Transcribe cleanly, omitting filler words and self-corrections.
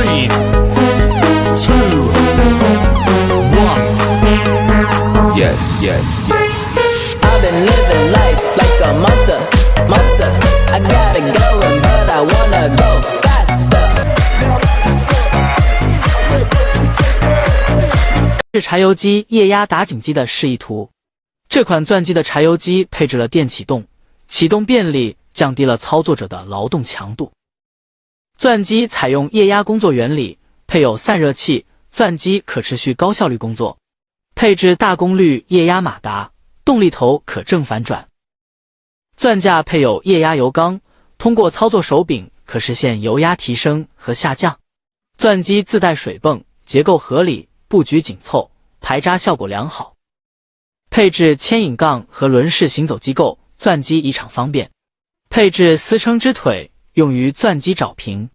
3, 2, 1. Yes, yes, yes. I've been living life like a monster. I got it going, but I wanna go faster. 是柴油机液压打井机的示意图。这款钻机的柴油机配置了电启动，启动便利，降低了操作者的劳动强度。钻机采用液压工作原理，配有散热器，钻机可持续高效率工作。配置大功率液压马达，动力头可正反转。钻架配有液压油缸，通过操作手柄可实现油压提升和下降。钻机自带水泵，结构合理，布局紧凑，排扎效果良好。配置牵引杠和轮式行走机构，钻机移场方便。配置丝撑支腿，用于钻机找平。